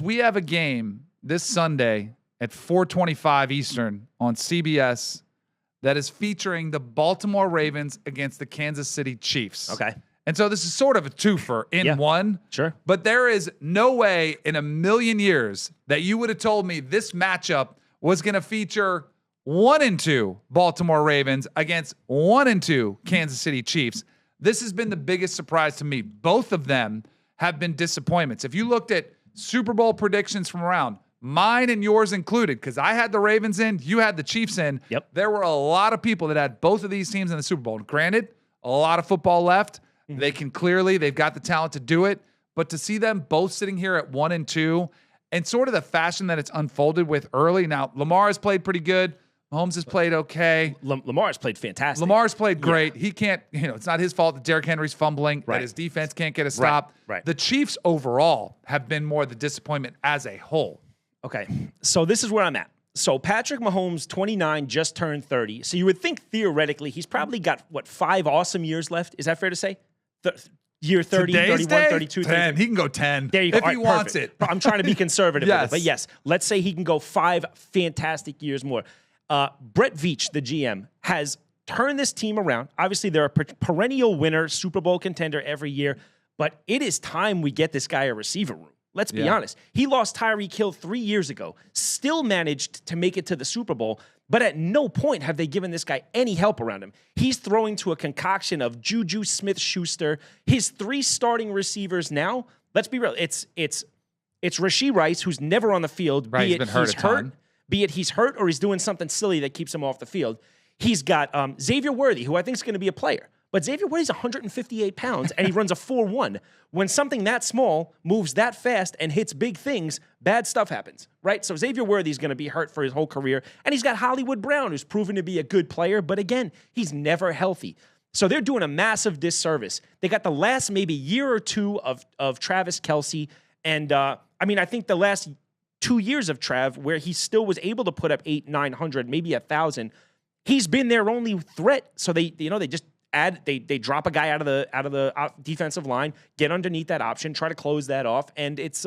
We have a game this Sunday at 4:25 Eastern on CBS that is featuring the Baltimore Ravens against the Kansas City Chiefs. Okay. And so this is sort of a twofer in one. Sure. But there is no way in a million years that you would have told me this matchup was going to feature 1-2 Baltimore Ravens against 1-2 Kansas City Chiefs. This has been the biggest surprise to me. Both of them have been disappointments. If you looked at Super Bowl predictions from around, mine and yours included, because I had the Ravens in, you had the Chiefs in. Yep. There were a lot of people that had both of these teams in the Super Bowl. Granted, a lot of football left. They've got the talent to do it. But to see them both sitting here at 1-2 and sort of the fashion that it's unfolded with early. Now, Lamar has played pretty good. Mahomes has played okay. Lamar has played fantastic. Lamar's played great. He can't, it's not his fault that Derrick Henry's fumbling, that his defense can't get a stop. Right. The Chiefs overall have been more the disappointment as a whole. Okay, so this is where I'm at. So Patrick Mahomes, 29, just turned 30. So you would think theoretically he's probably got, 5 awesome years left? Is that fair to say? Year 30, Today's 31, day, 32, 10. 33. He can go 10 There you go. if he wants it. I'm trying to be conservative with it. But yes, let's say he can go 5 fantastic years more. Brett Veach, the GM, has turned this team around. Obviously, they're a perennial winner, Super Bowl contender every year. But it is time we get this guy a receiver room. Let's be honest. He lost Tyreek Hill 3 years ago, still managed to make it to the Super Bowl, but at no point have they given this guy any help around him. He's throwing to a concoction of Juju Smith-Schuster. His 3 starting receivers now, let's be real, it's Rashee Rice, who's never on the field. Right, he's been hurt a ton. Be it he's hurt or he's doing something silly that keeps him off the field. He's got Xavier Worthy, who I think is going to be a player. But Xavier Worthy's 158 pounds, and he runs a 4.1. When something that small moves that fast and hits big things, bad stuff happens, right? So Xavier Worthy's going to be hurt for his whole career. And he's got Hollywood Brown, who's proven to be a good player. But again, he's never healthy. So they're doing a massive disservice. They got the last maybe year or two of Travis Kelce. And, I think the last 2 years of Trav, where he still was able to put up 800, 900, maybe 1,000, he's been their only threat. So they just they drop a guy out of the defensive line, get underneath that option, try to close that off, and it's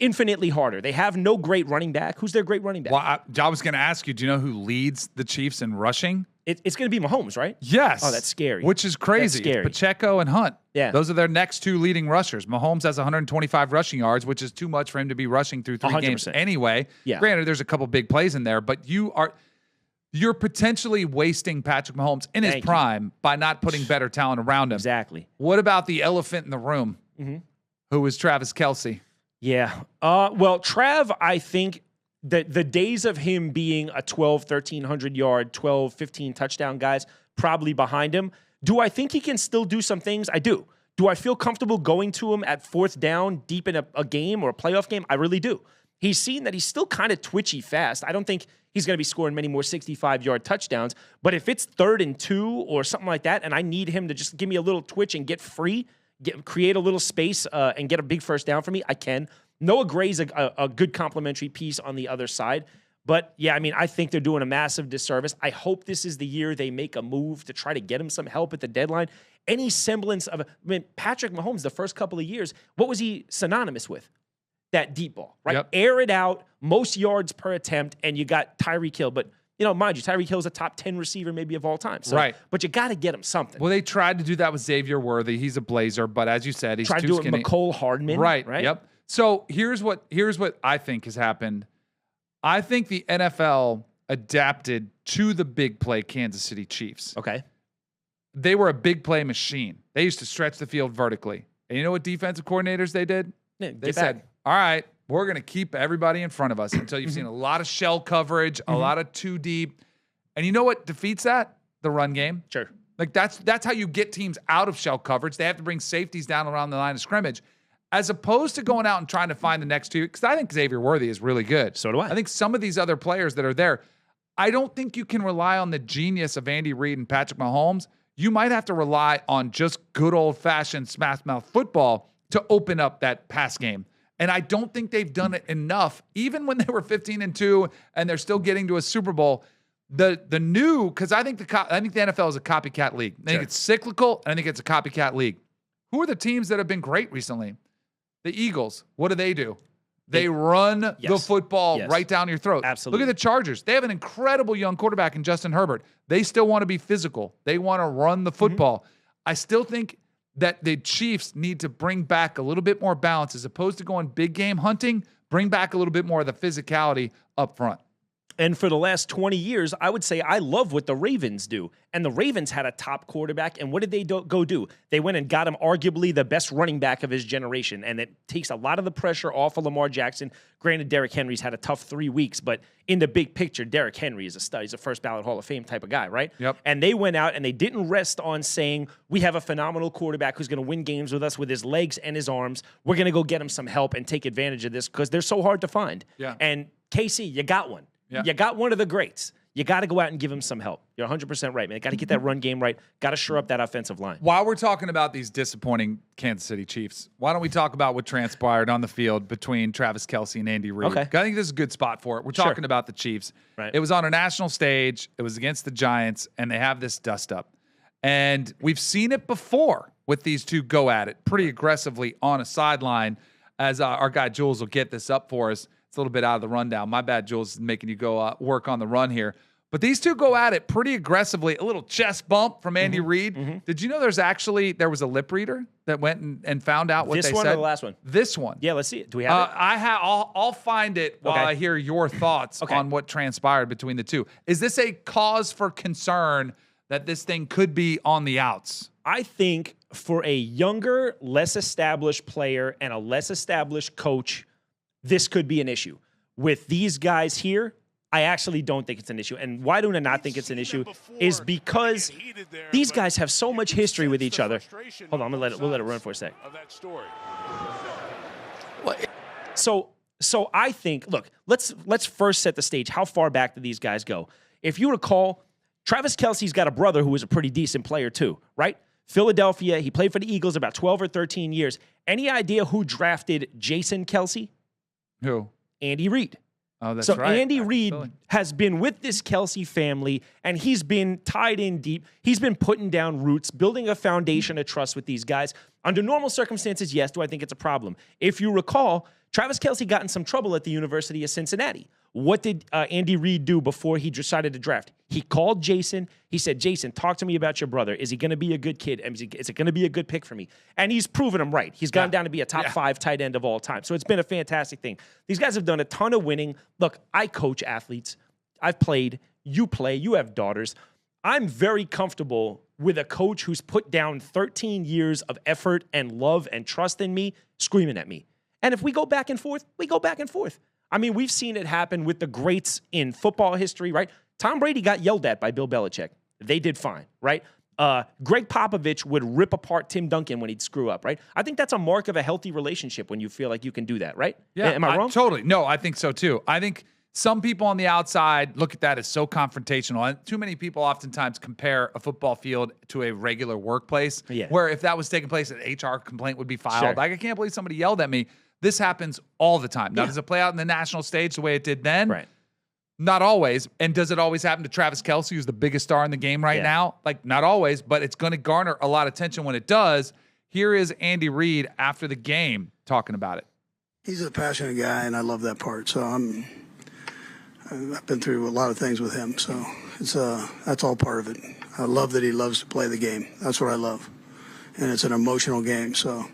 infinitely harder. They have no great running back. Who's their great running back? Well, I was going to ask you, do you know who leads the Chiefs in rushing? It's going to be Mahomes, right? Yes. Oh, that's scary. Which is crazy. That's scary. It's Pacheco and Hunt. Yeah. Those are their next 2 leading rushers. Mahomes has 125 rushing yards, which is too much for him to be rushing through 3 games 100%. anyway. Yeah. Granted, there's a couple big plays in there, but you're potentially wasting Patrick Mahomes in his prime by not putting better talent around him. Exactly. What about the elephant in the room, who is Travis Kelce? Yeah. Well, Trav, I think that the days of him being a 1,300 yard, 12, 15 touchdown guys probably behind him. Do I think he can still do some things? I do. Do I feel comfortable going to him at 4th down deep in a game or a playoff game? I really do. He's seen that he's still kind of twitchy fast. I don't think he's going to be scoring many more 65-yard touchdowns. But if it's 3rd and 2 or something like that, and I need him to just give me a little twitch and get free, create a little space and get a big first down for me, I can. Noah Gray's a good complementary piece on the other side. But, yeah, I think they're doing a massive disservice. I hope this is the year they make a move to try to get him some help at the deadline. Any semblance of Patrick Mahomes, the first couple of years, what was he synonymous with? That deep ball, right? Yep. Air it out, most yards per attempt, and you got Tyreek Hill. But, mind you, Tyreek Hill's a top 10 receiver maybe of all time. So, right. But you got to get him something. Well, they tried to do that with Xavier Worthy. He's a Blazer, but as you said, he's too skinny. Tried to do it with McCole Hardman. Right. Right. Yep. So here's what I think has happened. I think the NFL adapted to the big play Kansas City Chiefs. Okay. They were a big play machine. They used to stretch the field vertically. And you know what defensive coordinators they did? Yeah, they said, all right, we're going to keep everybody in front of us until you've seen a lot of shell coverage, a lot of 2 deep. And you know what defeats that? The run game. Sure. Like that's how you get teams out of shell coverage. They have to bring safeties down around the line of scrimmage, as opposed to going out and trying to find the next 2. Because I think Xavier Worthy is really good. So do I. I think some of these other players that are there, I don't think you can rely on the genius of Andy Reid and Patrick Mahomes. You might have to rely on just good old-fashioned smash-mouth football to open up that pass game. And I don't think they've done it enough, even when they were 15-2 and they're still getting to a Super Bowl. The new, because I think the NFL is a copycat league. I think it's cyclical, and I think it's a copycat league. Who are the teams that have been great recently? The Eagles. What do? They run the Yes. football Yes. right down your throat. Absolutely. Look at the Chargers. They have an incredible young quarterback in Justin Herbert. They still want to be physical. They want to run the football. I still think that the Chiefs need to bring back a little bit more balance as opposed to going big game hunting, bring back a little bit more of the physicality up front. And for the last 20 years, I would say I love what the Ravens do. And the Ravens had a top quarterback. And what did they go do? They went and got him arguably the best running back of his generation. And it takes a lot of the pressure off of Lamar Jackson. Granted, Derrick Henry's had a tough 3 weeks. But in the big picture, Derrick Henry is a stud. He's a first ballot Hall of Fame type of guy, right? Yep. And they went out and they didn't rest on saying, we have a phenomenal quarterback who's going to win games with us with his legs and his arms. We're going to go get him some help and take advantage of this because they're so hard to find. Yeah. And KC, you got one. Yeah. You got one of the greats. You got to go out and give him some help. You're 100% right, man. Got to get that run game right. Got to shore up that offensive line. While we're talking about these disappointing Kansas City Chiefs, why don't we talk about what transpired on the field between Travis Kelce and Andy Reid? Okay. I think this is a good spot for it. We're talking about the Chiefs. Right. It was on a national stage. It was against the Giants, and they have this dust-up. And we've seen it before with these two go at it pretty aggressively on a sideline, as our guy Jules will get this up for us. It's a little bit out of the rundown. My bad, Jules, is making you go work on the run here. But these two go at it pretty aggressively. A little chest bump from Andy Reid. Did you know there was a lip reader that went and found out what This they one said? or the last one? This one. Yeah, let's see it. Do we have it? I'll find it while Okay. I hear your thoughts Okay. on what transpired between the two. Is this a cause for concern that this thing could be on the outs? I think for a younger, less established player and a less established coach, this could be an issue. With these guys here, I actually don't think it's an issue. And why do I not think it's an issue is because these guys have so much history with each other. Hold on, we'll let it run for a sec. So I think, look, let's first set the stage. How far back do these guys go? If you recall, Travis Kelce's got a brother who was a pretty decent player too, right? Philadelphia, he played for the Eagles about 12 or 13 years. Any idea who drafted Jason Kelce? Who? Andy Reid. Oh, that's so right. Andy Reid has been with this Kelce family, and he's been tied in deep. He's been putting down roots, building a foundation of trust with these guys. Under normal circumstances, yes, do I think it's a problem? If you recall, Travis Kelce got in some trouble at the University of Cincinnati. What did Andy Reid do before he decided to draft? He called Jason. He said, Jason, talk to me about your brother. Is he going to be a good kid? Is it going to be a good pick for me? And he's proven him right. He's gone down to be a top 5 tight end of all time. So it's been a fantastic thing. These guys have done a ton of winning. Look, I coach athletes. I've played. You play. You have daughters. I'm very comfortable with a coach who's put down 13 years of effort and love and trust in me, screaming at me. And if we go back and forth, we go back and forth. I mean, we've seen it happen with the greats in football history, right? Tom Brady got yelled at by Bill Belichick. They did fine, right? Greg Popovich would rip apart Tim Duncan when he'd screw up, right? I think that's a mark of a healthy relationship when you feel like you can do that, right? Yeah. Am I wrong? Totally. No, I think so too. I think some people on the outside look at that as so confrontational. And too many people oftentimes compare a football field to a regular workplace where if that was taking place, an HR complaint would be filed. Sure. Like, I can't believe somebody yelled at me. This happens all the time. Now, does it play out in the national stage the way it did then? Right. Not always. And does it always happen to Travis Kelce, who's the biggest star in the game right now? Like, not always, but it's going to garner a lot of attention when it does. Here is Andy Reid after the game talking about it. He's a passionate guy, and I love that part. So I've been through a lot of things with him. So that's all part of it. I love that he loves to play the game. That's what I love. And it's an emotional game. So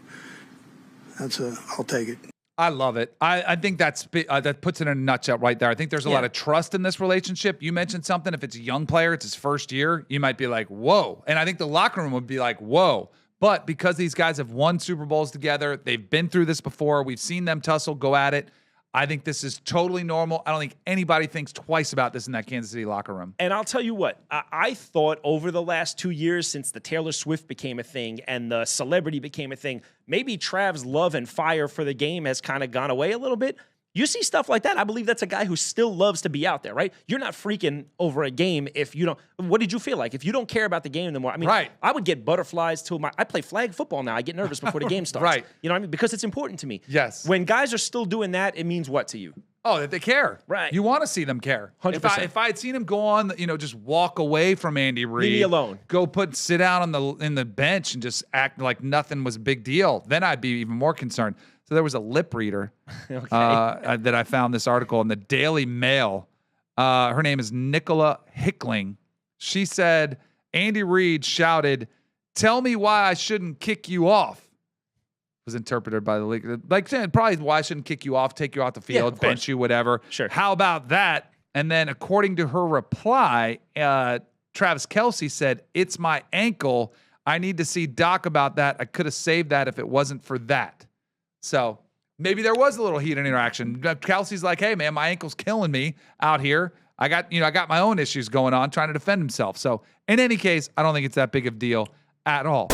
I'll take it. I love it. I think that puts it in a nutshell right there. I think there's a lot of trust in this relationship. You mentioned something. If it's a young player, it's his first year, you might be like, whoa. And I think the locker room would be like, whoa. But because these guys have won Super Bowls together, they've been through this before. We've seen them tussle, go at it. I think this is totally normal. I don't think anybody thinks twice about this in that Kansas City locker room. And I'll tell you what, I thought over the last 2 years since the Taylor Swift became a thing and the celebrity became a thing, maybe Trav's love and fire for the game has kind of gone away a little bit. You see stuff like that, I believe that's a guy who still loves to be out there, right? You're not freaking over a game if you don't. What did you feel like? If you don't care about the game anymore, I mean, I would get butterflies till I play flag football now. I get nervous before the game starts. Right. You know what I mean? Because it's important to me. Yes. When guys are still doing that, it means what to you? Oh, that they care. Right. You want to see them care. 100%. If I had seen him go on, just walk away from Andy Reid. Leave me alone. Go sit down in the bench and just act like nothing was a big deal, then I'd be even more concerned. So So there was a lip reader that I found this article in the Daily Mail. Her name is Nicola Hickling. She said, Andy Reid shouted, "Tell me why I shouldn't kick you off." Was interpreted by the league. Like saying probably why I shouldn't kick you off, take you off the field, bench you, whatever. Sure. How about that? And then according to her reply, Travis Kelce said, "It's my ankle. I need to see Doc about that. I could have saved that if it wasn't for that." So maybe there was a little heated interaction. Kelce's like, "Hey man, my ankle's killing me out here. I got my own issues going on trying to defend himself." So in any case, I don't think it's that big of a deal at all.